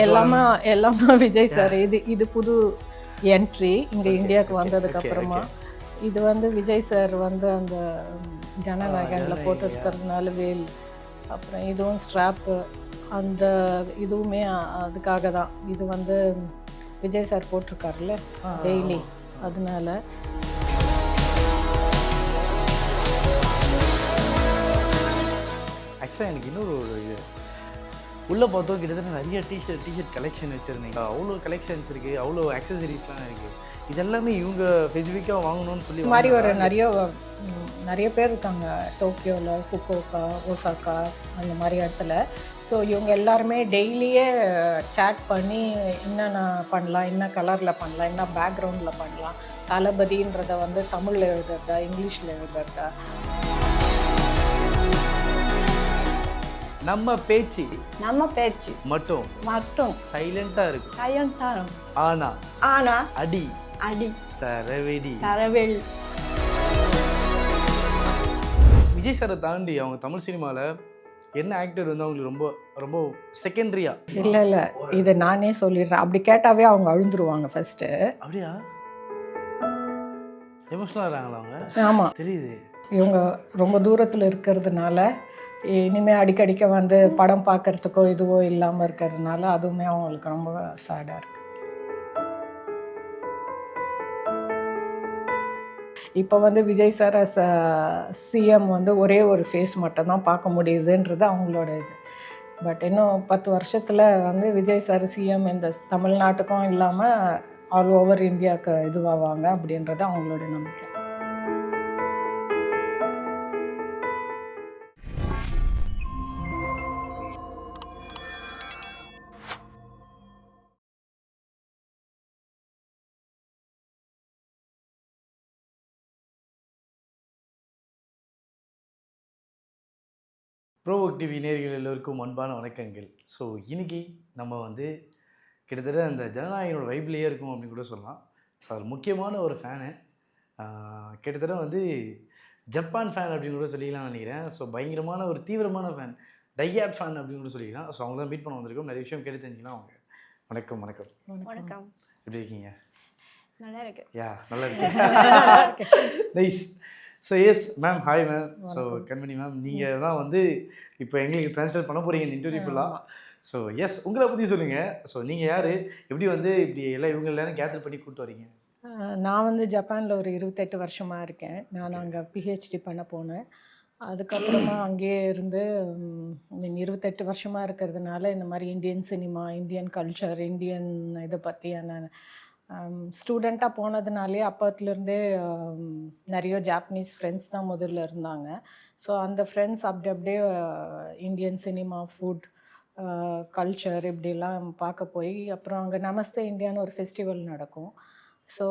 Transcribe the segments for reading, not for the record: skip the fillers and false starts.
எல்லாமே எல்லாமே விஜய் சார். இது புது என்ட்ரி இங்கே இந்தியாவுக்கு வந்ததுக்கப்புறமா. இது வந்து விஜய் சார் வந்து அந்த ஜனநாயகனில் போட்டிருக்கிறதுனால வேல், அப்புறம் இதுவும் ஸ்ட்ராப்பு, அந்த இதுவுமே அதுக்காக தான். இது வந்து விஜய் சார் போட்டிருக்காருல்ல டெய்லி, அதனால. ஆக்சுவலாக எனக்கு இன்னொரு இது உள்ளே பார்த்தோம், கிட்டத்தட்ட நிறைய டிஷர்ட் கலெக்ஷன் வச்சுருந்தீங்க. அவ்வளோ கலெக்ஷன்ஸ் இருக்குது, அவ்வளோ ஆக்சசரிஸ்லாம் இருக்குது. இதெல்லாமே இவங்க ஸ்பெசிஃபிக்காக வாங்கணும்னு சொல்லி மாதிரி ஒரு நிறைய பேர் இருக்காங்க டோக்கியோவில், ஃபுகோக்கா, ஒசாக்கா, அந்த மாதிரி இடத்துல. ஸோ இவங்க எல்லாருமே டெய்லியே சேட் பண்ணி என்னென்ன பண்ணலாம், என்ன கலரில் பண்ணலாம், என்ன பேக்ரவுண்டில் பண்ணலாம், தளபதின்றதை வந்து தமிழில் எழுதுறதா, இங்கிலீஷில் எழுதுறதா. நம்ம பேச்சு மட்டும் சைலண்டா இருக்கும். ஆனா அடி சரவெடி. விஜய் சாரை தாண்டி அவங்க தமிழ் சினிமாவில் என்ன ஆக்டர் வந்து அவங்களுக்கு ரொம்ப ரொம்ப செகண்டரியா? இல்லை, இதை நானே சொல்லிடுறேன். அப்படி கேட்டாவே அவங்க அழுந்துருவாங்க ஃபர்ஸ்ட்டு. அப்படியா? எமோஷனலாக இருக்காங்களா அவங்க? ஆமாம், தெரியுது. இவங்க ரொம்ப தூரத்தில் இருக்கிறதுனால இனிமேல் அடிக்கடிக்க வந்து படம் பார்க்குறதுக்கோ இதுவோ இல்லாமல் இருக்கிறதுனால அதுவுமே அவங்களுக்கு ரொம்ப சேடாக இருக்குது. இப்போ வந்து விஜய் சார் அஸ் சிஎம் வந்து ஒரே ஒரு ஃபேஸ் மட்டும்தான் பார்க்க முடியுதுன்றது அவங்களோட இது. பட் இன்னும் 10 வருஷத்தில் வந்து விஜய் சார் சிஎம் இந்த தமிழ்நாட்டுக்கும் இல்லாமல் ஆல் ஓவர் இந்தியாவுக்கு இதுவாவாங்க அப்படின்றது அவங்களோட நம்பிக்கை. ப்ரோவோக் டிவி நேயர்கள் எல்லோருக்கும் அன்பான வணக்கங்கள். ஸோ இன்னைக்கு நம்ம வந்து கிட்டத்தட்ட அந்த ஜனநாயகனோட வைப்லேயே இருக்கும் அப்படின்னு கூட சொல்லலாம். ஸோ அது முக்கியமான ஒரு ஃபேனு, கிட்டத்தட்ட வந்து ஜப்பான் ஃபேன் அப்படின்னு கூட சொல்லிக்கலாம் நினைக்கிறேன். ஸோ பயங்கரமான ஒரு தீவிரமான ஃபேன், டையார்ட் ஃபேன் அப்படின்னு கூட சொல்லிக்கலாம். ஸோ அவங்க தான் மீட் பண்ண வந்திருக்கோம், நிறைய விஷயம் கேட்டு தெரிஞ்சுக்கலாம். அவங்க வணக்கம். வணக்கம். எப்படி இருக்கீங்க? நல்லா இருக்கு. நல்லா இருக்கு. Nice. So yes ma'am, hi ma'am. So கண்மணி மேம், நீங்கள் தான் வந்து இப்போ எங்களுக்கு ட்ரான்ஸ்லேட் பண்ண போகிறீங்க இந்த இன்டர்வியூ ஃபுல்லாக. ஸோ எஸ், உங்களை பற்றி சொல்லுங்கள். ஸோ நீங்கள் யார், எப்படி வந்து இப்படி எல்லாம் இவங்க எல்லாரும் கேதர் பண்ணி கூப்பிட்டு வரீங்க? நான் வந்து ஜப்பானில் ஒரு 28 வருஷமாக இருக்கேன். நான் அங்கே பிஹெச்டி பண்ண போனேன். அதுக்கப்புறமா அங்கேயே இருந்து 28 வருஷமாக இருக்கிறதுனால இந்த மாதிரி Indian cinema, Indian culture, Indian இதை பற்றியான ஸ்டூடெண்ட்டாக போனதுனாலே அப்போத்துலேருந்தே நிறைய ஜாப்பனீஸ் ஃப்ரெண்ட்ஸ் தான் முதல்ல இருந்தாங்க. ஸோ அந்த ஃப்ரெண்ட்ஸ் அப்படியே இந்தியன் சினிமா, ஃபுட், கல்ச்சர் இப்படிலாம் பார்க்க போய் அப்புறம் அங்கே நமஸ்தே இந்தியான்னு ஒரு ஃபெஸ்டிவல் நடக்கும். ஸோ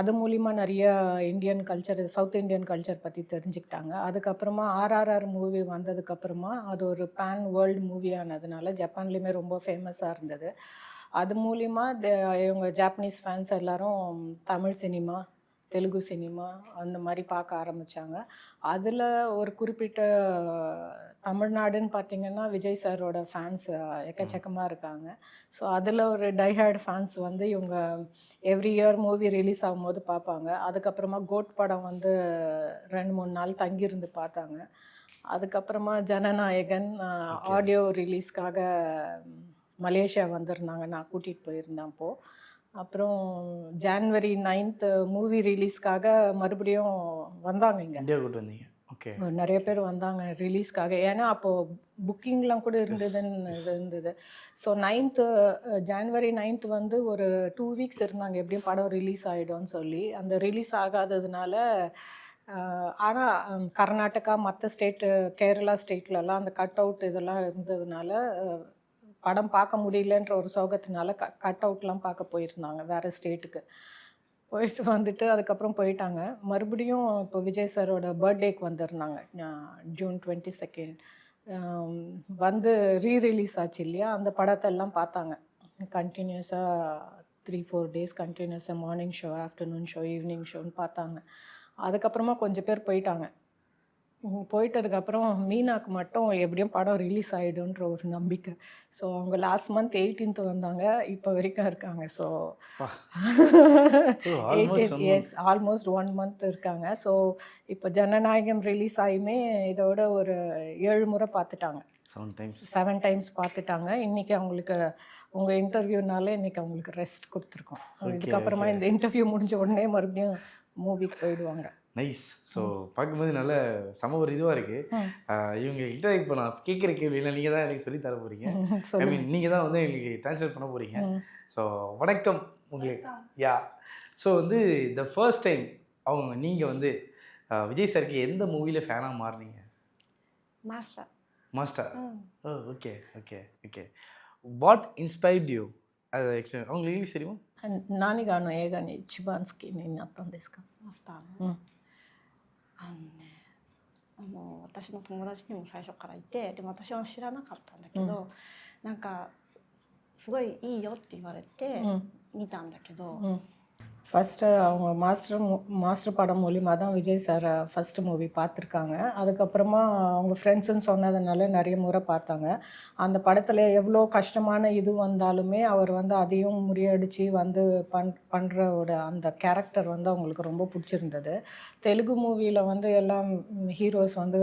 அது மூலிமா நிறைய Indian culture, south Indian culture பற்றி தெரிஞ்சுக்கிட்டாங்க. அதுக்கப்புறமா RRR மூவி வந்ததுக்கப்புறமா அது ஒரு பேன் வேர்ல்டு மூவி ஆனதுனால ஜப்பான்லேயுமே ரொம்ப ஃபேமஸாக இருந்தது. அது மூலிமா இவங்க ஜாப்பனீஸ் ஃபேன்ஸ் எல்லோரும் தமிழ் சினிமா, தெலுங்கு சினிமா அந்த மாதிரி பார்க்க ஆரம்பித்தாங்க. அதில் ஒரு குறிப்பிட்ட தமிழ்நாடுன்னு பார்த்திங்கன்னா விஜய் சாரோட ஃபேன்ஸ் எக்கச்சக்கமாக இருக்காங்க. ஸோ அதில் ஒரு டைஹார்ட் ஃபேன்ஸ் வந்து இவங்க எவ்ரி இயர் மூவி ரிலீஸ் ஆகும்போது பார்ப்பாங்க. அதுக்கப்புறமா கோட் படம் வந்து 2-3 நாள் தங்கியிருந்து பார்த்தாங்க. அதுக்கப்புறமா ஜனநாயகன் ஆடியோ ரிலீஸ்க்காக மலேசியா வந்திருந்தாங்க, நான் கூட்டிகிட்டு போயிருந்தேன் அப்போது. அப்புறம் January 9th மூவி ரிலீஸ்க்காக மறுபடியும் வந்தாங்க இங்கே. இந்தியா கூட்டு வந்தீங்க? ஓகே. நிறைய பேர் வந்தாங்க ரிலீஸ்க்காக. ஏன்னா அப்போது புக்கிங்லாம் கூட இருந்தது. ஸோ January 9th வந்து ஒரு 2 வீக்ஸ் இருந்தாங்க, எப்படியும் படம் ரிலீஸ் ஆகிடும்னு சொல்லி. அந்த ரிலீஸ் ஆகாததுனால ஆனால் கர்நாடகா, மற்ற ஸ்டேட்டு, கேரளா ஸ்டேட்லலாம் அந்த கட் அவுட் இதெல்லாம் இருந்ததுனால படம் பார்க்க முடியலன்ற ஒரு சோகத்தினால கட் அவுட்லாம் பார்க்க போயிருந்தாங்க வேறு ஸ்டேட்டுக்கு. போயிட்டு வந்துட்டு அதுக்கப்புறம் போயிட்டாங்க. மறுபடியும் இப்போ விஜய் சாரோட பர்த்டேக்கு வந்திருந்தாங்க June 22. வந்து ரீரிலீஸ் ஆச்சு இல்லையா, அந்த படத்தெல்லாம் பார்த்தாங்க கண்டினியூஸாக 3-4 days கண்டினியூஸாக. Morning show, afternoon show, evening ஷோன்னு பார்த்தாங்க. அதுக்கப்புறமா கொஞ்சம் பேர் போயிட்டாங்க. போயிட்டதுக்கப்புறம் மீனாக்கு மட்டும் எப்படியும் படம் ரிலீஸ் ஆகிடுன்ற ஒரு நம்பிக்கை. ஸோ அவங்க லாஸ்ட் மந்த் 18th வந்தாங்க, இப்போ வரைக்கும் இருக்காங்க. So almost 18 yes almost 1 month இருக்காங்க. ஸோ இப்போ ஜனநாயகம் ரிலீஸ் ஆகியுமே இதோட ஒரு 7 முறை பார்த்துட்டாங்க, 7 டைம்ஸ் பார்த்துட்டாங்க. இன்றைக்கி அவங்களுக்கு உங்கள் இன்டர்வியூனால இன்றைக்கி அவங்களுக்கு ரெஸ்ட் கொடுத்துருக்கோம். இதுக்கப்புறமா இந்த இன்டர்வியூ முடிஞ்ச உடனே மறுபடியும் மூவிக்கு போயிடுவாங்க. நைஸ். ஸோ பார்க்கும்போது நல்ல சம ஒரு இதுவாக இருக்குது. இவங்க கிட்ட இப்போ நான் கேட்குற கேள்வியில் நீங்கள் தான் எனக்கு சொல்லி தர போகிறீங்க. ஐ மீன் நீங்கள் தான் வந்து எங்களுக்கு ட்ரான்ஸ்லேட் பண்ண போகிறீங்க. ஸோ வணக்கம் உங்களுக்கு. யா. ஸோ வந்து த ஃபர்ஸ்ட் டைம் நீங்கள் வந்து விஜய் சாருக்கு எந்த மூவியில் ஃபேனாக மாறுனீங்க? Master. Oh okay okay okay. What inspired you? அது எக்ஸ்பிளைன். உங்களுக்கு இங்கிலீஷ் தெரியுமா? 何が映画に一番好きになったんですか？マスターの、私の友達にも最初からいて、でも私は知らなかったんだけど、なんかすごいいいよって言われて見たんだけど、ஃபஸ்ட்டு அவங்க மாஸ்டர் படம் மூலிமா தான் விஜய் சாரை ஃபஸ்ட்டு மூவி பார்த்துருக்காங்க. அதுக்கப்புறமா அவங்க ஃப்ரெண்ட்ஸுன்னு சொன்னதுனால நிறைய முறை பார்த்தாங்க. அந்த படத்தில் எவ்வளோ கஷ்டமான இது வந்தாலுமே அவர் வந்து அதையும் முறியடித்து வந்து பண்ணுறோட அந்த கேரக்டர் வந்து அவங்களுக்கு ரொம்ப பிடிச்சிருந்தது. தெலுங்கு மூவியில் வந்து எல்லாம் ஹீரோஸ் வந்து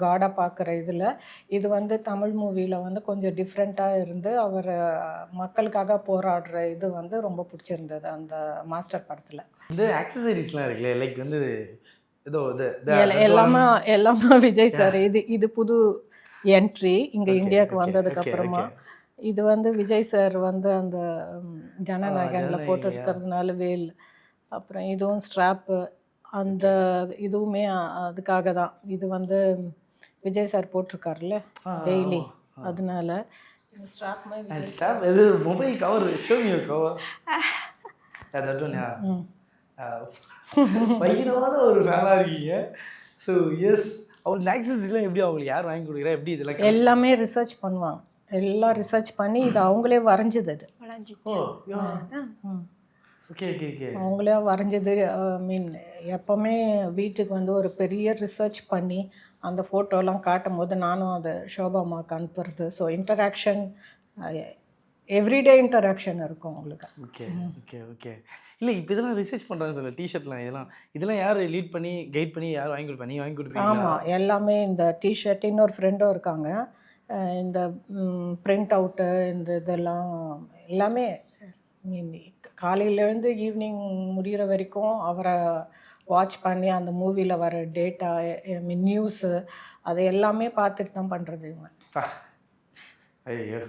காடாக பார்க்குற இதில் இது வந்து தமிழ் மூவியில் வந்து கொஞ்சம் டிஃப்ரெண்ட்டாக இருந்து அவர் மக்களுக்காக போராடுற இது வந்து ரொம்ப பிடிச்சிருந்தது அந்த மாஸ்டர் படத்தில். இந்த ஆக்சசரிஸ்லாம் இருக்குல்ல, லைக் வந்து ஏதோ எல்லாமே விஜய் சார். இது புது என்ட்ரி இங்கே இந்தியாவுக்கு வந்ததுக்கப்புறமா. இது வந்து விஜய் சார் வந்து அந்த ஜனநாயகனில் போட்டிருக்கிறதுனால வேல், அப்புறம் இதுவும் ஸ்ட்ராப்பு, அந்த இதுவுமே அதுக்காக தான். இது வந்து விஜய் சார் போட்டிருக்காருல்ல டெய்லி, அதனால ஸ்ட்ராப் இது மொபைல் கவர் ஷோமியோ கவர் அதட்டோனியா பயங்கரமான ஒரு ஃபேனாக இருக்கீங்க. ஸோ எஸ், அவங்க ஆக்சஸரிஸ்லாம் எப்படி அவங்களுக்கு யார் வாங்கி கொடுக்குறா, எப்படி இதெல்லாம்? எல்லாமே ரிசர்ச் பண்ணுவாங்க, எல்லாம் ரிசர்ச் பண்ணி இது அவங்களே வரைஞ்சது. அது ஓகே ஓகே ஓகே. அவங்களே வரைஞ்சது. மீன் எப்போவுமே வீட்டுக்கு வந்து ஒரு பெரிய ரிசர்ச் பண்ணி அந்த ஃபோட்டோலாம் காட்டும் போது நானும் அதை ஷோபாமாவுக்கு அனுப்புறது. ஸோ இன்டராக்ஷன், எவ்ரிடே இன்டராக்ஷன் இருக்கும் உங்களுக்கு. Okay okay okay. இல்லை இப்போ இதெல்லாம் ரிசர்ச் பண்ணுறாங்க சொல்ல, டிஷர்ட்லாம் இதெல்லாம் யார் லீட் பண்ணி கைட் பண்ணி யார் வாங்கி கொடுப்பா? நீங்கள் வாங்கி கொடுப்பீங்க? ஆமாம், எல்லாமே இந்த டிஷர்ட். இன்னொரு ஃப்ரெண்டும் இருக்காங்க, இந்த பிரிண்ட் அவுட்டு, இந்த இதெல்லாம் எல்லாமே மீன் காலையிலேருந்து ஈவினிங் முடிகிற வரைக்கும் அவரை வாட்ச் பண்ணி அந்த மூவியில் வர டேட்டா, மீன் நியூஸு, அதை எல்லாமே பார்த்துட்டு தான் பண்ணுறது இவங்க. ஐயோ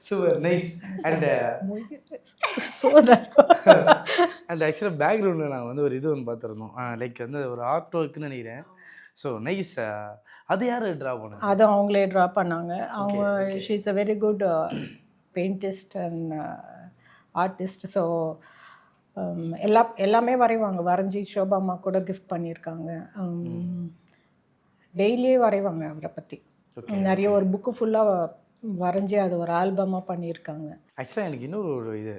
சூப்பர் நைஸ். அண்ட் ஆக்சுவலாக பேக்ரவுண்டில் நாங்கள் வந்து ஒரு இது ஒன்று பார்த்துருந்தோம், லைக் வந்து ஒரு ஆர்ட் ஒர்க்குன்னு நினைக்கிறேன். So nice. அது யார் ட்ரா பண்ணாங்க? அது அவங்களே ட்ரா பண்ணாங்க. அவங்க she is a very good painter and artist. So எல்லாமே வரைவாங்க. வரைஞ்சி ஷோபாமா கூட கிஃப்ட் பண்ணியிருக்காங்க. டெய்லியே வரைவாங்க அவரை பற்றி. நிறைய ஒரு புக்கு ஃபுல்லாக வரைஞ்சி அது ஒரு ஆல்பமாக பண்ணியிருக்காங்க. ஆக்சுவலாக எனக்கு இன்னொரு ஒரு இது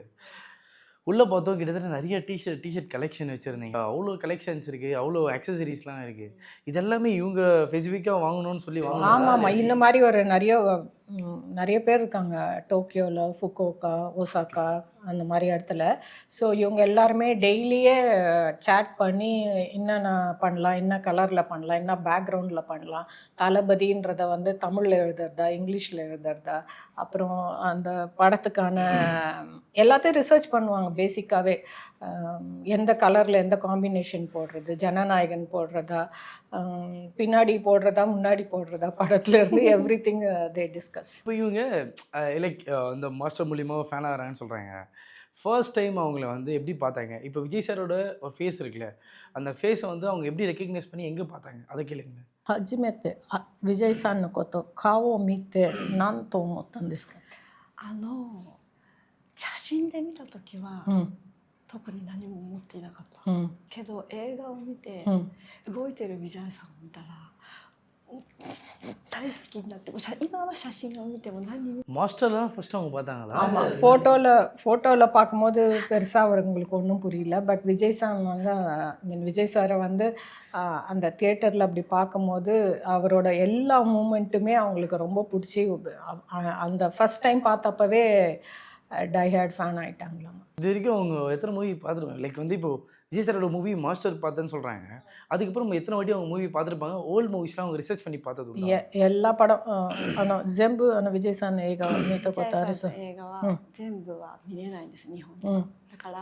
உள்ளே பார்த்தோம், கிட்டத்தட்ட நிறைய டிஷர்ட் கலெக்ஷன் வச்சுருந்தீங்க. அவ்வளோ கலெக்ஷன்ஸ் இருக்குது, அவ்வளோ ஆக்சசரிஸ்லாம் இருக்குது. இதெல்லாமே இவங்க ஸ்பெசிஃபிக்காக வாங்கணும்னு சொல்லி வாங்க. ஆமாம், இந்த மாதிரி ஒரு நிறைய பேர் இருக்காங்க டோக்கியோவில், ஃபுகோக்கா, ஒசாக்கா, அந்த மாதிரி இடத்துல. ஸோ இவங்க எல்லாருமே டெய்லியே சேட் பண்ணி என்னென்ன பண்ணலாம், என்ன கலரில் பண்ணலாம், என்ன பேக்ரவுண்டில் பண்ணலாம், தளபதின்றதை வந்து தமிழில் எழுதுறதா, இங்கிலீஷில் எழுதுறதா, அப்புறம் அந்த படத்துக்கான எல்லாத்தையும் ரிசர்ச் பண்ணுவாங்க. பேசிக்காகவே எந்த கலரில் எந்த காம்பினேஷன் போடுறது, ஜனநாயகன் போடுறதா, பின்னாடி போடுறதா, முன்னாடி போடுறதா, படத்துலேருந்து எவ்ரி திங் தே டிஸ்கஸ். இப்போ இவங்க லைக் இந்த மாஸ்டர் மூலியமாக ஃபேன் ஆகிறாங்கன்னு சொல்கிறாங்க. ஃபர்ஸ்ட் டைம் அவங்கள வந்து எப்படி பார்த்தாங்க? இப்போ விஜய் சாரோட ஒரு ஃபேஸ் இருக்குல்ல, அந்த ஃபேஸை வந்து அவங்க எப்படி ரெக்கக்னைஸ் பண்ணி எங்கே பார்த்தாங்க, அதை கேளுங்க. 初めてビジェイさんのこと顔を見て何と思ったんですか？写真で見た時は、特に何も思っていなかった、けど映画を見て、動いてるビジャイさんを見たら、大好きになっても今は写真を見ても何見 மாஸ்டர்லாம் ஃபர்ஸ்ட் அவங்க பார்த்தாங்களா? ஆமாம் ஃபோட்டோவில் பார்க்கும்போது பெருசாக அவங்களுக்கு ஒன்றும் புரியல. பட் விஜய் சார் வந்து விஜய் சாரை வந்து அந்த தியேட்டரில் அப்படி பார்க்கும்போது அவரோட எல்லா மூமெண்ட்டுமே அவங்களுக்கு ரொம்ப பிடிச்சி அந்த ஃபஸ்ட் டைம் பார்த்தப்பவே டைஹார்ட் ஃபேன் ஆகிட்டாங்களாம். இது வரைக்கும் அவங்க எத்தனை மூவி பார்த்துருப்பாங்க? லைக் வந்து இப்போ விஜய் சாரோட மூவி மாஸ்டர் பார்த்தேன்னு சொல்கிறாங்க. அதுக்கப்புறம் எத்தனை வாட்டி அவங்க மூவி பார்த்துருப்பாங்க? ஓல்டு மூவிஸ்லாம் அவங்க ரிசர்ச் பண்ணி பார்த்தது உண்டா? ಎಲ್ಲ ಪಡ全部ವಿಜಯ್ ಸಾರ್映画を見たことあるさ。映画は全部は見れないんです日本で、だから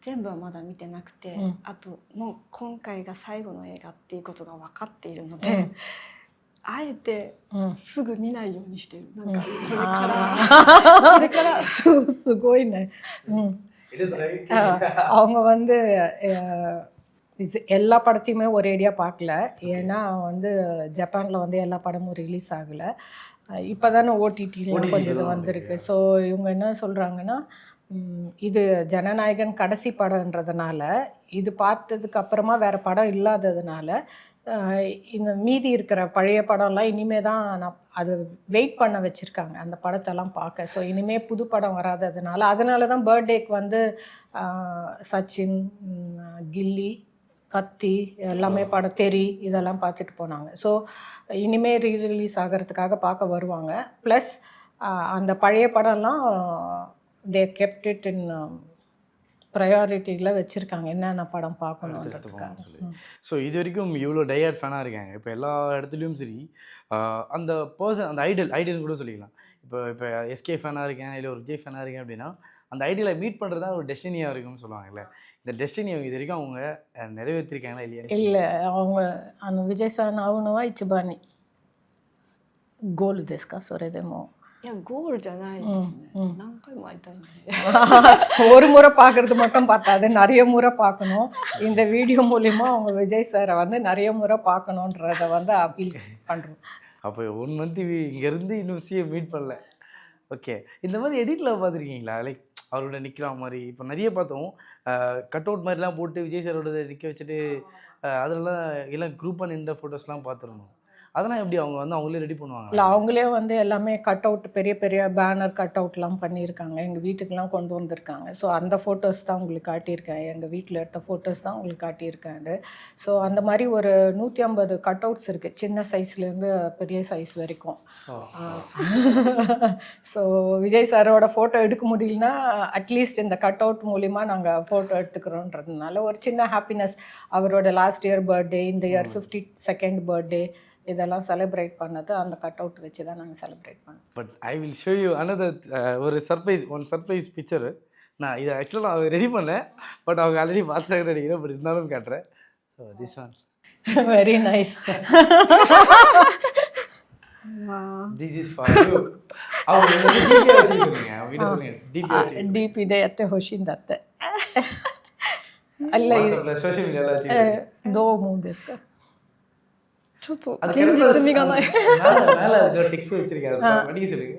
全部はまだ見てなくて、あともう今回が最後の映画っていうことが分かっているので、あえてすぐ見ないようにしてる。なんかこれからすごいね。அவங்க வந்து எல்லா படத்தையுமே ஒரேடியாக பார்க்கல. ஏன்னா வந்து ஜப்பானில் வந்து எல்லா படமும் ரிலீஸ் ஆகலை. இப்போ தானே ஓடிடிலாம் கொஞ்சம் இது வந்திருக்கு. ஸோ இவங்க என்ன சொல்கிறாங்கன்னா, இது ஜனநாயகன் கடைசி படம்ன்றதுனால, இது பார்த்ததுக்கு அப்புறமா வேறு படம் இல்லாததுனால இந்த மீதி இருக்கிற பழைய படம்லாம் இனிமே தான் நான் அது வெயிட் பண்ண வச்சுருக்காங்க அந்த படத்தெல்லாம் பார்க்க. ஸோ இனிமேல் புது படம் அதனால தான் பர்த்டேக்கு வந்து சச்சின், கில்லி, கத்தி எல்லாமே படம் தெரி இதெல்லாம் பார்த்துட்டு போனாங்க. ஸோ இனிமேல் ரீரிலீஸ் ஆகிறதுக்காக பார்க்க வருவாங்க. ப்ளஸ் அந்த பழைய படம்லாம் தே கெப்ட் இட் இன் ப்ரையாரிட்டியில் வச்சுருக்காங்க என்னென்ன படம் பார்க்கணுன்றதுக்காக. ஸோ இது வரைக்கும் இவ்வளோ டைஹார்ட் ஃபேனாக இருக்காங்க. இப்போ எல்லா இடத்துலையும் சரி அந்த பர்சன் அந்த ஐடியல்னு கூட சொல்லிக்கலாம். இப்போ எஸ்கே ஃபேனாக இருக்கேன், இல்லை ஒரு விஜய் ஃபேனாக இருக்கேன் அப்படின்னா அந்த ஐடியலை மீட் பண்ணுறது தான் ஒரு டெஸ்டினியாக இருக்கும்னு சொல்லுவாங்கல்ல. இந்த டெஸ்டினி அவங்க இது வரைக்கும் அவங்க நிறைவேற்றிருக்காங்களா இல்லையா? இல்லை, அவங்க அந்த விஜய் சார் அவனுவா இச்சுபானி கோல் தேஸ்கா சொரேதேமோ. いやゴールじゃないですね。何回も会いたいんで。ஒரு முறை பார்க்கறது மட்டும் பார்த்தாது, நிறைய முறை பார்க்கணும். இந்த வீடியோ மூலிமா அவங்க விஜய் சாரை வந்து நிறைய முறை பார்க்கணுன்றத வந்து அப்பீல் பண்ணுறோம். அப்போ 1 மந்த் இங்கேருந்து இன்னும் சிஎம் மீட் பண்ணல. ஓகே, இந்த மாதிரி எடிட்டில் பார்த்துருக்கீங்களா? லைக் அவரோட நிற்கிற மாதிரி இப்போ நிறைய பார்த்தோம். கட் அவுட் மாதிரிலாம் போட்டு விஜய் சாரோட நிற்க வச்சுட்டு அதெல்லாம் எல்லாம் குரூப்பாக நின்ற ஃபோட்டோஸ்லாம் பார்த்துருந்தோம். அதெல்லாம் எப்படி அவங்க வந்து அவங்களே ரெடி பண்ணுவாங்க? இல்லை, அவங்களே வந்து எல்லாமே கட் அவுட் பெரிய பெரிய பேனர் கட் அவுட்லாம் பண்ணியிருக்காங்க. எங்கள் வீட்டுக்கெலாம் கொண்டு வந்திருக்காங்க. ஸோ அந்த ஃபோட்டோஸ் தான் உங்களுக்கு காட்டியிருக்கேன். எங்கள் வீட்டில் எடுத்த ஃபோட்டோஸ் தான் உங்களுக்கு காட்டியிருக்கேன். அது ஸோ அந்த மாதிரி ஒரு 150 கட் அவுட்ஸ் இருக்குது, சின்ன சைஸ்லேருந்து பெரிய சைஸ் வரைக்கும். ஸோ விஜய் சாரோட ஃபோட்டோ எடுக்க முடியலனா அட்லீஸ்ட் இந்த கட் அவுட் மூலிமா நாங்கள் ஃபோட்டோ எடுத்துக்கிறோன்றதுனால ஒரு சின்ன ஹாப்பினஸ். அவரோட லாஸ்ட் இயர் பர்த்டே, இந்த இயர் 52nd பர்த்டே இதெல்லாம் செலிப்ரேட் பண்ணது அந்த கட் அவுட் வச்சு தான் நாங்கள் செலிப்ரேட் பண்ணோம். But I will show you another ஒரு சர்ப்ரைஸ் பிக்சரு. நான் இதை ஆக்சுவலாக நான் ரெடி பண்ணேன், பட் அவங்க ஆல்ரெடி பார்த்துட்டாங்க நினைக்கிறேன். பட் இருந்தாலும் காட்டுறேன். So this one very nice. This is for you. அவங்க DPでやってほしいんだって。ಅಲ್ಲ, சோஷியல் மீடியாவில்どう思うんですか？ちょっと現実味がない。மேலே டெக்ஸ்ட் வச்சிருக்காரு. படிக்க சொல்லுங்க.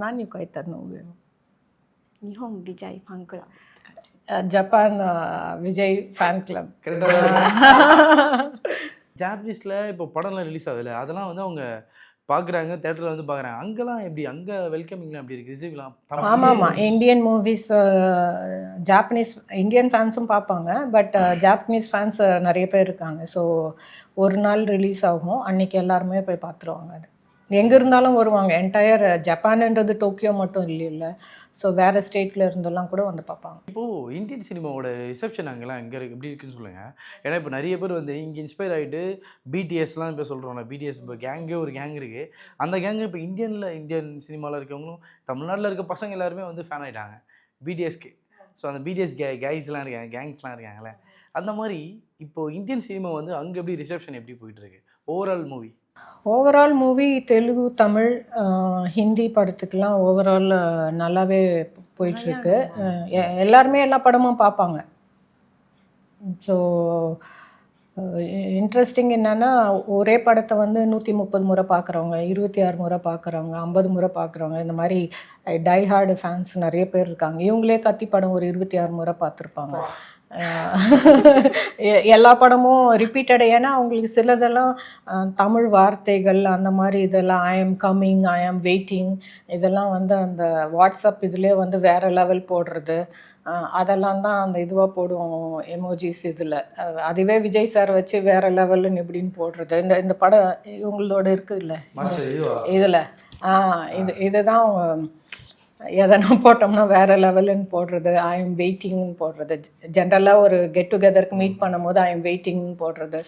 何書いてあるの上？日本ビジャイファンクラブ。ஜப்பான் விஜய் ஃபேன் கிளப். ஜாப்பனீஸில் இப்போ படம்லாம் ரிலீஸ் ஆகுதுல்ல, அதெல்லாம் வந்து அவங்க பார்க்குறாங்க, தேட்டரில் வந்து பார்க்குறாங்க. அங்கெல்லாம் எப்படி, அங்கே வெல்கமிங்லாம் எப்படி இருக்குது, ரிசீவ்லாம்? ஆமாம், இந்தியன் மூவிஸ் ஜாப்பனீஸ் இந்தியன் ஃபேன்ஸும் பார்ப்பாங்க. பட் ஜாப்பனீஸ் ஃபேன்ஸ் நிறைய பேர் இருக்காங்க. ஸோ ஒரு நாள் ரிலீஸ் ஆகும், அன்றைக்கி எல்லாருமே போய் பார்த்துருவாங்க. அது எங்கே இருந்தாலும் வருவாங்க. என்டையர் ஜப்பான்ன்றது டோக்கியோ மட்டும் இல்லைல்ல. ஸோ வேறு ஸ்டேட்டில் இருந்தெல்லாம் கூட வந்து பார்ப்பாங்க. இப்போது இந்தியன் சினிமாவோட ரிசப்ஷன் அங்கெல்லாம் எங்கே எப்படி இருக்குன்னு சொல்லுங்கள். ஏன்னா இப்போ நிறைய பேர் வந்து இங்கே இன்ஸ்பயர் ஆகிட்டு பிடிஎஸ்லாம் இப்போ சொல்கிறோம்ல, பிடிஎஸ் இப்போ கேங்கே ஒரு கேங் இருக்குது. அந்த கேங்கு இப்போ இந்தியன் சினிமாவில் இருக்கவங்களும் தமிழ்நாட்டில் இருக்க பசங்க எல்லாருமே வந்து ஃபேன் ஆகிட்டாங்க பிடிஎஸ்க்கு. ஸோ அந்த பிடிஎஸ் கேங்ஸ்லாம் இருக்காங்க, கேங்ஸ்லாம் இருக்காங்களே. அந்த மாதிரி இப்போது இந்தியன் சினிமா வந்து அங்கே எப்படி ரிசப்ஷன் எப்படி போயிட்டுருக்கு? ஓவரால் மூவி தெலுங்கு, தமிழ், ஹிந்தி படத்துக்கெலாம் ஓவரால் நல்லாவே போயிட்டுருக்கு. எல்லாருமே எல்லா படமும் பார்ப்பாங்க. ஸோ இன்ட்ரெஸ்டிங் என்னென்னா, ஒரே படத்தை வந்து 130 முறை பார்க்குறவங்க, 26 முறை பார்க்குறவங்க, 50 முறை பார்க்குறவங்க, இந்த மாதிரி டைஹார்டு ஃபேன்ஸ் நிறைய பேர் இருக்காங்க. இவங்களே கத்தி படம் ஒரு 26 முறை பார்த்துருப்பாங்க. எல்லா படமும் ரிப்பீட்டட். ஏன்னா அவங்களுக்கு சிலதெல்லாம் தமிழ் வார்த்தைகள் அந்த மாதிரி இதெல்லாம் I am coming, I am waiting, இதெல்லாம் வந்து அந்த வாட்ஸ்அப் இதுலேயே வந்து வேறு லெவல் போடுறது, அதெல்லாம் தான் அந்த இதுவாக போடுவோம் எமோஜிஸ் இதில். அதுவே விஜய் சார் வச்சு வேறு லெவலுன்னு எப்படின்னு போடுறது. இந்த படம் இவங்களோட இருக்குது இல்லை இதில், இதுதான் எதனா போட்டோம்னா வேறு லெவலுன்னு போடுறது, ஐ எம் வெயிட்டிங்னு போடுறது. ஜென்ரலாக ஒரு கெட் டுகெதருக்கு மீட் பண்ணும்போது ஐ எம் வெயிட்டிங்னு போடுறது.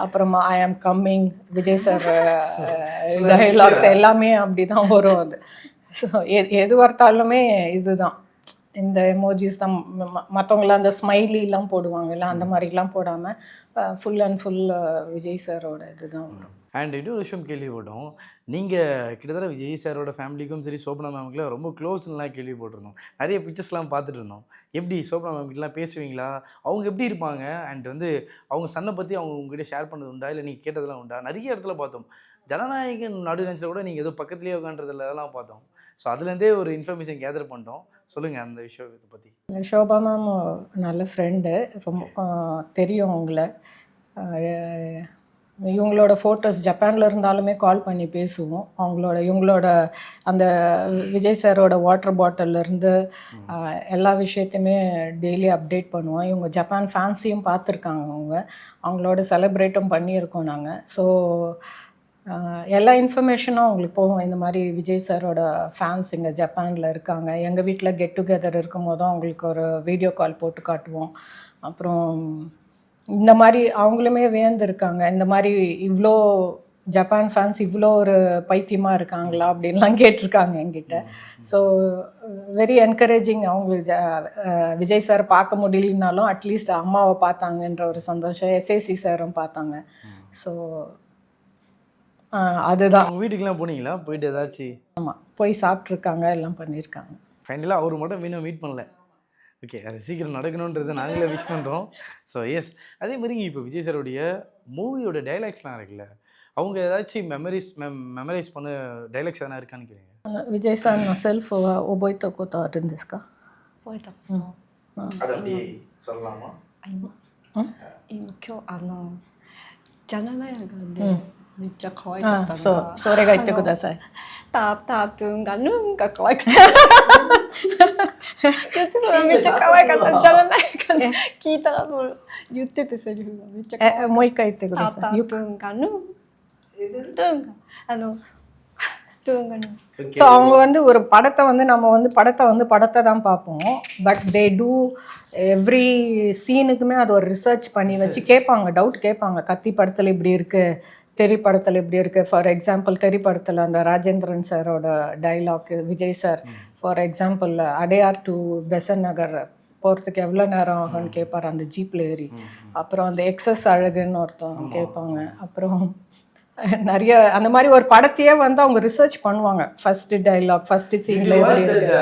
அப்புறமா I am coming, Vijay sir dialogues எல்லாமே அப்படி தான் வரும் அது. ஸோ எது வார்த்தாலுமே இதுதான், இந்த எமோஜிஸ் தான். மற்றவங்களாம் அந்த ஸ்மைலிலாம் போடுவாங்கல்ல, அந்த மாதிரிலாம் போடாமல் ஃபுல் அண்ட் ஃபுல் விஜய் சாரோட இதுதான் வரும். அண்ட் இன்னொரு விஷயம் கேள்விப்பட்டோம், நீங்கள் கிட்டத்தட்ட விஜய் சாரோட ஃபேமிலிக்கும் சரி சோபனா மேமுக்குலாம் ரொம்ப க்ளோஸ்லாம் கேள்விப்பட்டிருந்தோம். நிறைய பிக்சர்ஸ்லாம் பார்த்துட்டு இருந்தோம். எப்படி சோபனா மேம்கிட்டலாம் பேசுவீங்களா? அவங்க எப்படி இருப்பாங்க? அண்ட் வந்து அவங்க சன்னை பற்றி அவங்க உங்ககிட்ட ஷேர் பண்ணது உண்டா, இல்லை நீங்கள் கேட்டதெல்லாம் உண்டா? நிறைய இடத்துல பார்த்தோம். ஜனநாயகன் நடுநிலையில் கூட நீங்கள் ஏதோ பக்கத்துலேயே உட்கான்றதில் அதெல்லாம் பார்த்தோம். ஸோ அதுலேருந்தே ஒரு இன்ஃபர்மேஷன் கேதர் பண்ணிட்டோம். சொல்லுங்கள் அந்த விஷயத்தை பற்றி. ஷோபா மேம் நல்ல ஃப்ரெண்டு, ரொம்ப தெரியும் அவங்கள. இவங்களோட ஃபோட்டோஸ் ஜப்பானில் இருந்தாலுமே கால் பண்ணி பேசுவோம். இவங்களோட அந்த விஜய் சாரோட வாட்டர் பாட்டிலேருந்து எல்லா விஷயத்தையுமே டெய்லி அப்டேட் பண்ணுவோம். இவங்க ஜப்பான் ஃபேன்ஸையும் பார்த்துருக்காங்க, அவங்களோட செலிப்ரேட்டும் பண்ணியிருக்கோம் நாங்கள். ஸோ எல்லா இன்ஃபர்மேஷனும் அவங்களுக்கு போகும். இந்த மாதிரி விஜய் சாரோட ஃபேன்ஸ் இங்கே ஜப்பானில் இருக்காங்க. எங்கள் வீட்டில் கெட் டுகெதர் இருக்கும் போதும் அவங்களுக்கு ஒரு வீடியோ கால் போட்டு காட்டுவோம். அப்புறம் இந்த மாதிரி அவங்களுமே வியந்திருக்காங்க, இந்த மாதிரி இவ்வளோ ஜப்பான் ஃபேன்ஸ் இவ்வளோ ஒரு பைத்தியமாக இருக்காங்களா அப்படின்லாம் கேட்டிருக்காங்க என்கிட்ட. So very encouraging. அவங்களுக்கு விஜய் சார் பார்க்க முடியலனாலும் அட்லீஸ்ட் அம்மாவை பார்த்தாங்கன்ற ஒரு சந்தோஷம். எஸ்ஏசி சாரும் பார்த்தாங்க. ஸோ அதுதான். அவங்க வீட்டுக்கெலாம் போனீங்களா? போயிட்டு ஏதாச்சும்? ஆமாம், போய் சாப்பிட்ருக்காங்க, எல்லாம் பண்ணியிருக்காங்க. ஃபைனலாக அவர் மட்டும் இன்னும் மீட் பண்ணல. ஓகே, அது சீக்கிரம் நடக்கணுன்றதை நாங்களே விஷ் பண்ணுறோம். ஸோ எஸ், அதே மாதிரி இப்போ விஜய் சாரோடைய மூவியோட டைலாக்ஸ்லாம் இருக்குல்ல, அவங்க ஏதாச்சும் மெமரைஸ் பண்ண டைலாக்ஸ் எதனா இருக்கான்னு கேளுங்க. விஜய் சார் செல்ஃப் ஒபோய்த்த கோத்தா இருந்துச்சுக்கா? 覚えたこと、அது அப்படி சொல்லலாமா? 今日ジャナナヤがね、めっちゃ可愛かったのそう、が、それが言ってください。タトゥンがヌンが可愛くて言ってたのめっちゃ可愛かった。ジャナナヤがね、聞いたらもう言っててセリフがめっちゃ可愛かった。もう一回言ってください。タトゥンがヌン、トゥンがトゥンがヌン。ஸோ அவங்க வந்து ஒரு படத்தை வந்து நம்ம வந்து படத்தை தான் பார்ப்போம். பட் தே டூ எவ்ரி சீனுக்குமே அது ஒரு ரிசர்ச் பண்ணி வச்சு கேட்பாங்க, டவுட் கேட்பாங்க. கத்தி படத்தில் இப்படி இருக்குது, தெரி படத்தில் இப்படி இருக்குது. ஃபார் எக்ஸாம்பிள் தெரி படத்தில் அந்த ராஜேந்திரன் சாரோட dialogue Vijay sir for example Adyar to Besant Nagar போகிறதுக்கு எவ்வளோ நேரம் ஆகும்னு கேட்பார் அந்த ஜீப்பில் ஏறி. அப்புறம் அந்த எக்ஸஸ் அழகுன்னு ஒருத்தவங்க கேட்பாங்க. அப்புறம் நிறைய அந்த மாதிரி ஒரு படத்தையே வந்து அவங்க ரிசர்ச் பண்ணுவாங்க. ஃபர்ஸ்ட் டைலாக், ஃபர்ஸ்ட் சீன்ல எப்படி இருக்கு,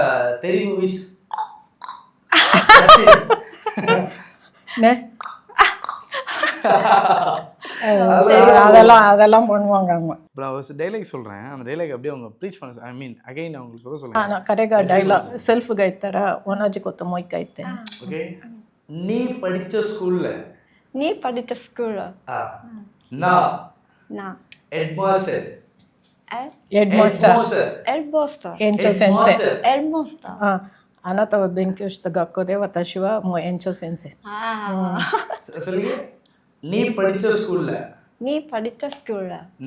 அதெல்லாம் பண்ணுவாங்க அவங்க. நான் ஒரு டைலாக் சொல்கிறேன், அந்த டைலாக் அப்படியே அவங்க ப்ரீச் பண்ண, ஐ மீன் அகைன் அவங்களுக்கு சொல்ல சொல்லுங்கள். நான் கரெக்டாக டைலாக் செல்ஃப் கைத்தர ஒன்னாஜி கொத்த மொய் கைத்தேன். ஓகே, நீ படித்த ஸ்கூல்ல நான் ஹெட்மாஸ்டர் ಎಂಚೋ ಸೆನ್ಸೆ. あなたは勉強した学校で私はもう延長先生。நீ படிச்ச ஸ்கூல்ல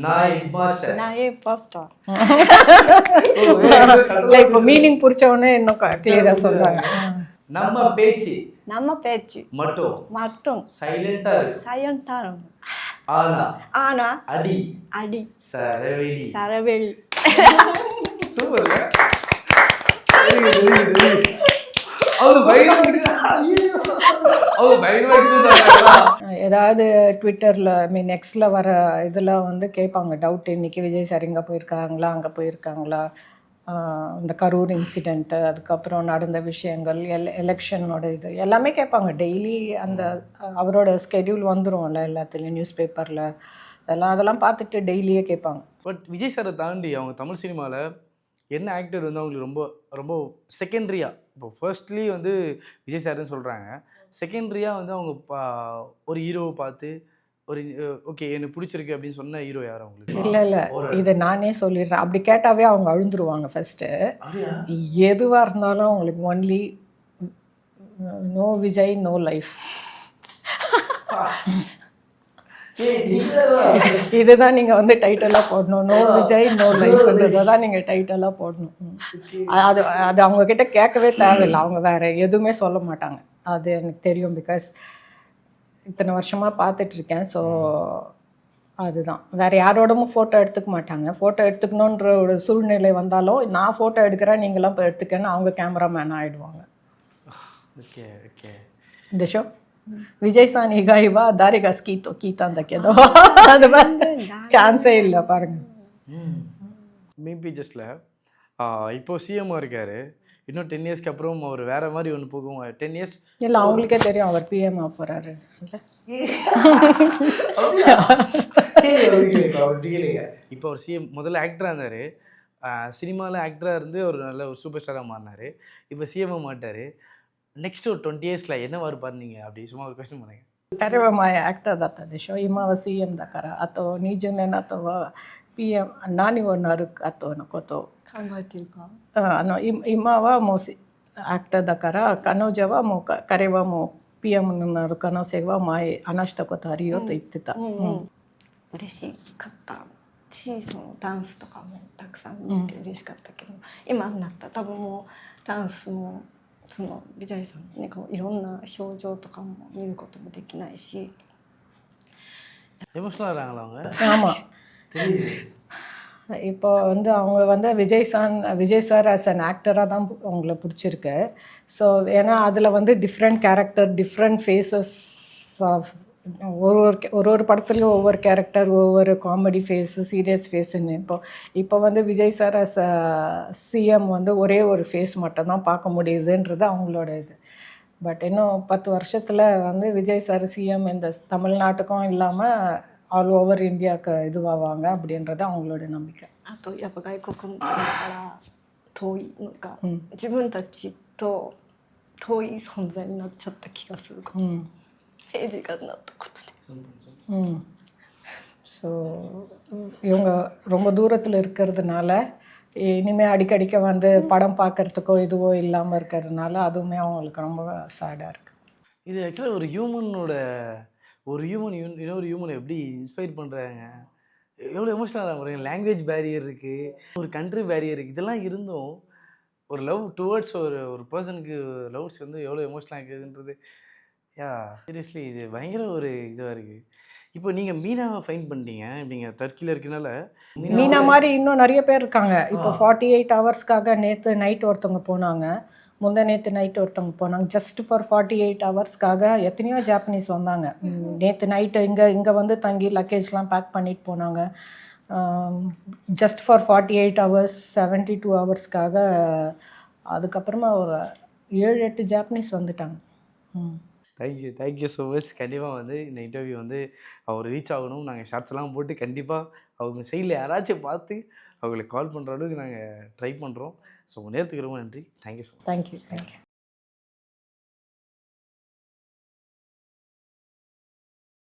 நான் ஹெட்மாஸ்டர். லைக் மீனிங் புரிச்ச உடனே இன்னும் கிளியரா சொல்றாங்க. நம்ம பேச்சு மட்டும் சைலண்டா இருக்கும். ஆனா அடி சரவெளி. ஏதாவது ட்விட்டரில் மீன் எக்ஸில் வர இதில் வந்து கேட்பாங்க டவுட், இன்னைக்கு விஜய் சார் இங்கே போயிருக்காங்களா அங்கே போயிருக்காங்களா, இந்த கரூர் இன்சிடெண்ட்டு, அதுக்கப்புறம் நடந்த விஷயங்கள், எலெக்ஷனோட இது எல்லாமே கேட்பாங்க டெய்லி. அந்த அவரோட ஸ்கெடியூல் வந்துடும்ல எல்லாத்துலேயும், நியூஸ் பேப்பரில் அதெல்லாம் பார்த்துட்டு டெய்லியே கேட்பாங்க. பட் விஜய் சாரை தாண்டி அவங்க தமிழ் சினிமாவில் என்ன ஆக்டர் வந்து அவங்களுக்கு ரொம்ப ரொம்ப செகண்டரியாக, இப்போ ஃபர்ஸ்ட்லி வந்து விஜய் சார்னு சொல்கிறாங்க, செகண்டரியாக வந்து அவங்க ஒரு ஹீரோவை பார்த்து ஒரு ஓகே எனக்கு பிடிச்சிருக்கு அப்படின்னு சொன்ன ஹீரோ யார் அவங்களுக்கு? இல்லை இல்லை, இதை நானே சொல்லிடுறேன். அப்படி கேட்டாவே அவங்க அழுந்துருவாங்க ஃபஸ்ட்டு. எதுவாக இருந்தாலும் அவங்களுக்கு only no Vijay no life. இதுதான் நீங்கள் வந்து டைட்டலாக போடணும். நோ விஜய் நோ லைஃப்ன்றதை தான் நீங்கள் டைட்டலாக போடணும். அது அது அவங்கக்கிட்ட கேட்கவே தேவையில்லை. அவங்க வேறு எதுவுமே சொல்ல மாட்டாங்க. அது எனக்கு தெரியும். பிகாஸ் இத்தனை வருஷமாக பார்த்துட்ருக்கேன். ஸோ அதுதான். வேறு யாரோடமும் ஃபோட்டோ எடுத்துக்க மாட்டாங்க. ஃபோட்டோ எடுத்துக்கணுன்ற ஒரு சூழ்நிலை வந்தாலும் நான் ஃபோட்டோ எடுக்கிறேன் நீங்களாம் இப்போ எடுத்துக்கன்னு அவங்க கேமராமேன் ஆகிடுவாங்க. Okay okay. இந்த ஷோ விஜய் சான் இகாய்வா தாரிகா ஸ்கீத்தோ கீதாந்த கேதோ அது சான்ஸே இல்லை பாருங்க. மேபி ஜஸ்ட்ல இப்போ சிஎம்மாக இருக்காரு. இன்னும் 10 இயர்ஸ்க்கு அப்புறம் அவர் வேற மாதிரி ஒன்று போகும். 10 இயர்ஸ் இல்லை, அவங்களுக்கே தெரியும் அவர் பிஎம் ஆக போகிறாரு. இப்போ அவர் சிஎம் முதல்ல ஆக்டராக இருந்தார். சினிமாவில் ஆக்டராக இருந்து ஒரு நல்ல ஒரு சூப்பர் ஸ்டாராக மாறினார். இப்போ சிஎம்மாக மாட்டார். நெக்ஸ்ட் ஒரு 20 இயர்ஸ்ல என்னவா இருப்பார் நீங்க? அப்படி சும்மா ஒரு क्वेश्चन பண்ணுங்க. Terevamaya actor data de show imawa CM dakara ato nijune nato wa PM nani wo naru ato no koto 考えてるか。今はもうactor だから彼女はもう彼はもう PM になる可能性は前話したことあるよと言ってた。嬉しかったし、そのダンスとかもたくさん見て嬉しかったけど、今になったら多分もうダンスもそのビジャイさんのねこういろんな表情とかも見ることもできないし。எமோஷனலாக இருக்காங்களா அவங்க? ஆமாம். இப்போ வந்து அவங்க வந்து விஜய் சார் ஆஸ் அன் ஆக்டராக தான் அவங்கள பிடிச்சிருக்கு. ஸோ ஏன்னா அதில் வந்து டிஃப்ரெண்ட் கேரக்டர், டிஃப்ரெண்ட் ஃபேஸஸ், ஒரு படத்துலையும் ஒவ்வொரு கேரக்டர், ஒவ்வொரு காமெடி ஃபேஸு, சீரியஸ் ஃபேஸுன்னு. இப்போ வந்து விஜய் சார் ஆஸ் சிஎம் வந்து ஒரே ஒரு ஃபேஸ் மட்டும்தான் பார்க்க முடியுதுன்றது அவங்களோட இது. பட் இன்னும் 10 வருஷத்தில் வந்து விஜய் சார் சிஎம் இந்த தமிழ்நாட்டுக்கும் இல்லாமல் ஆல் ஓவர் இந்தியாவுக்கு இதுவாவாங்க அப்படின்றது அவங்களோட நம்பிக்கை. あとやっぱ外国から遠いのか、自分たちと遠い存在になっちゃった気がするかも。政治家になったことで。ஸோ இவங்க ரொம்ப தூரத்தில் இருக்கிறதுனால இனிமேல் அடிக்கடிக்க வந்து படம் பார்க்குறதுக்கோ இதுவோ இல்லாமல் இருக்கிறதுனால அதுவுமே அவங்களுக்கு ரொம்ப சேடாக இருக்குது. இது ஆக்சுவலாக ஒரு ஹியூமனோட இன்னொரு ஹியூமனை எப்படி இன்ஸ்பயர் பண்ணுறாங்க, எவ்வளோ எமோஷனலாக பண்ணுறாங்க. லாங்குவேஜ் பேரியர் இருக்குது, ஒரு கண்ட்ரி பேரியர் இருக்குது. இதெல்லாம் இருந்தும் ஒரு லவ் டுவர்ட்ஸ் ஒரு பர்சனுக்கு லவ்ஸ் வந்து எவ்வளோ எமோஷனலாக இருக்குதுன்றது சீரியஸ்லி இது பயங்கர ஒரு இதுவாக இருக்குது. இப்போ நீங்கள் மீனாவை ஃபைன் பண்ணிட்டீங்க. நீங்கள் டர்க்கியில் இருக்கனால மீனா மாதிரி இன்னும் நிறைய பேர் இருக்காங்க. இப்போ 48 ஹவர்ஸ்க்காக நேற்று நைட் ஒருத்தவங்க போனாங்க, நேற்று நைட் ஒருத்தவங்க போனாங்க. ஜஸ்ட் ஃபார் 48 ஹவர்ஸ்க்காக எத்தனையோ ஜாப்பனீஸ் வந்தாங்க. நேற்று நைட்டு இங்கே வந்து தங்கி லக்கேஜ்லாம் பேக் பண்ணிட்டு போனாங்க. Just for 48 hours 72 ஹவர்ஸ்க்காக. அதுக்கப்புறமா ஒரு 7-8 ஜாப்பனீஸ் வந்துட்டாங்க. Thank you so much. கண்டிப்பாக வந்து இந்த இன்டர்வியூ வந்து அவர் ரீச் ஆகணும். நாங்கள் ஷார்ட்ஸ்லாம் போட்டு கண்டிப்பாக அவங்க சைடில் யாராச்சும் பார்த்து அவங்களுக்கு கால் பண்ணுற அளவுக்கு நாங்கள் ட்ரை பண்ணுறோம். ஸோ நேரத்துக்கு ரொம்ப நன்றி. Thank you so much. தேங்க்யூ.